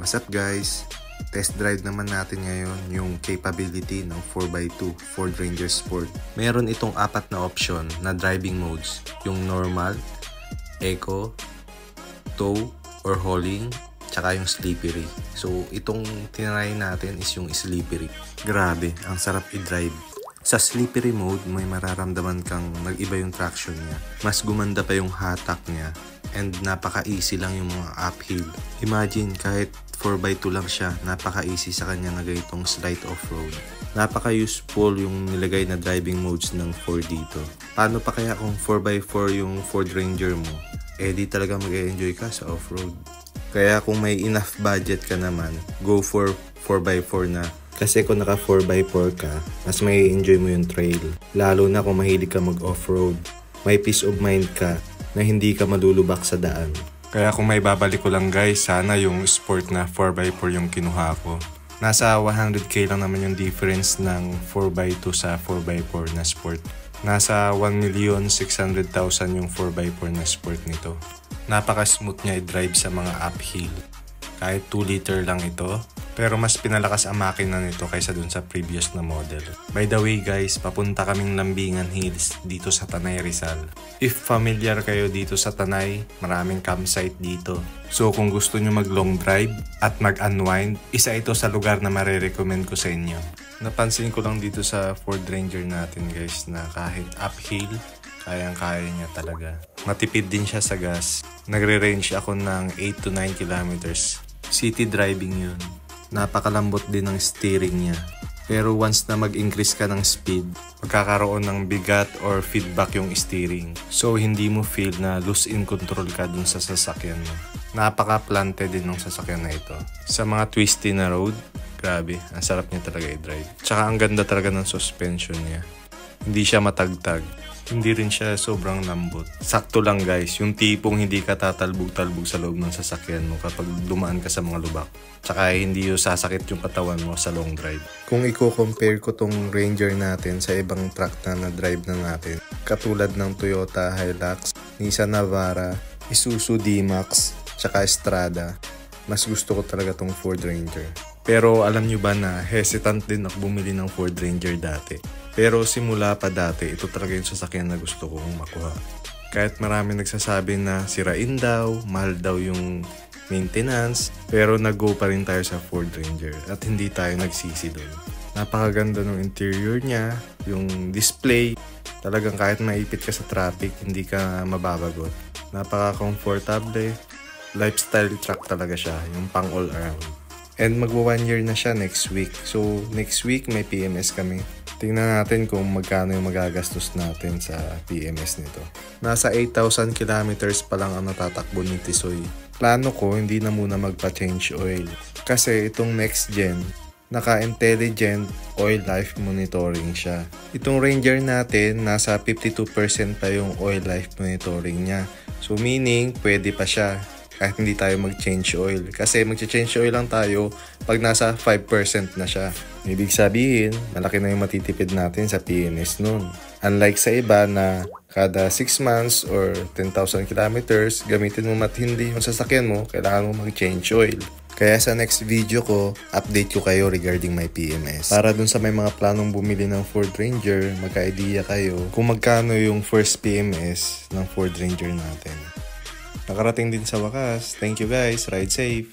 What's up guys? Test drive naman natin ngayon yung capability ng 4x2 Ford Ranger Sport. Meron itong apat na option na driving modes. Yung normal, eco, tow or hauling, tsaka yung slippery. So itong tinry natin is yung slippery. Grabe, ang sarap i-drive. Sa slippery mode, may mararamdaman kang nag-iba yung traction niya. Mas gumanda pa yung hatak niya. And napaka-easy lang yung mga uphill. Imagine kahit 4x2 lang siya, napaka-easy sa kanya na ganitong slight off-road. Napaka-useful yung nilagay na driving modes ng Ford dito. Paano pa kaya kung 4x4 yung Ford Ranger mo? Di talaga mag-enjoy ka sa off-road. Kaya kung may enough budget ka naman, go for 4x4 na. Kasi kung naka 4x4 ka, mas may enjoy mo yung trail. Lalo na kung mahilig ka mag-off-road. May peace of mind ka na hindi ka malulubak sa daan. Kaya kung may babalik ko lang guys, sana yung sport na 4x4 yung kinuha ko. Nasa 100k lang naman yung difference ng 4x2 sa 4x4 na sport. Nasa 1,600,000 yung 4x4 na sport nito. Napaka-smooth niya i-drive sa mga uphill. Kahit 2 liter lang ito, pero mas pinalakas ang makina nito kaysa dun sa previous na model. By the way guys, papunta kaming Lambingan Hills dito sa Tanay, Rizal. If familiar kayo dito sa Tanay, maraming campsite dito. So kung gusto nyo mag long drive at mag-unwind, isa ito sa lugar na marerecommend ko sa inyo. Napansin ko lang dito sa Ford Ranger natin guys na kahit uphill, kayang-kaya niya talaga. Matipid din siya sa gas. Nagre-range ako ng 8 to 9 kilometers. City driving yun. Napakalambot din ng steering niya. Pero once na mag-increase ka ng speed, magkakaroon ng bigat or feedback yung steering. So hindi mo feel na lose in control ka dun sa sasakyan mo. Napaka-planted din ng sasakyan na ito. Sa mga twisty na road, grabe, ang sarap niya talaga i-drive. Tsaka ang ganda talaga ng suspension niya. Hindi siya matagtag. Hindi rin siya sobrang lambot. Sakto lang guys, yung tipong hindi ka tatalbog-talbog sa loob ng sasakyan mo kapag dumaan ka sa mga lubak. Tsaka hindi yung sasakit yung katawan mo sa long drive. Kung i-compare ko tong Ranger natin sa ibang truck na na-drive na natin, katulad ng Toyota Hilux, Nissan Navara, Isuzu D-Max, tsaka Estrada, mas gusto ko talaga tong Ford Ranger. Pero alam nyo ba na hesitant din ako bumili ng Ford Ranger dati. Pero simula pa dati, ito talaga yung sasakyan na gusto kong makuha. Kahit marami nagsasabi na sirain daw, mahal daw yung maintenance, pero nag-go pa rin tayo sa Ford Ranger at hindi tayo nagsisi doon. Napakaganda ng interior niya, yung display, talagang kahit maipit ka sa traffic, hindi ka mababagot. Napaka-comfortable, lifestyle truck talaga siya, yung pang all around. And magwa 1 year na siya next week. So next week may PMS kami. Tingnan natin kung magkano yung magagastos natin sa PMS nito. Nasa 8,000 kilometers pa lang ang natatakbo ni Tisoy. Plano ko hindi na muna magpa-change oil. Kasi itong next gen, naka-intelligent oil life monitoring siya. Itong Ranger natin, nasa 52% pa yung oil life monitoring niya. So meaning, pwede pa siya kahit hindi tayo mag-change oil. Kasi mag-change oil lang tayo pag nasa 5% na siya. Ibig sabihin, malaki na yung matitipid natin sa PMS nun. Unlike sa iba na kada 6 months or 10,000 kilometers, gamitin mo matindi yung sasakyan mo, kailangan mo mag-change oil. Kaya sa next video ko, update ko kayo regarding my PMS. Para dun sa may mga planong bumili ng Ford Ranger, magka-idea kayo kung magkano yung first PMS ng Ford Ranger natin. Nakarating din sa wakas. Thank you guys. Ride safe.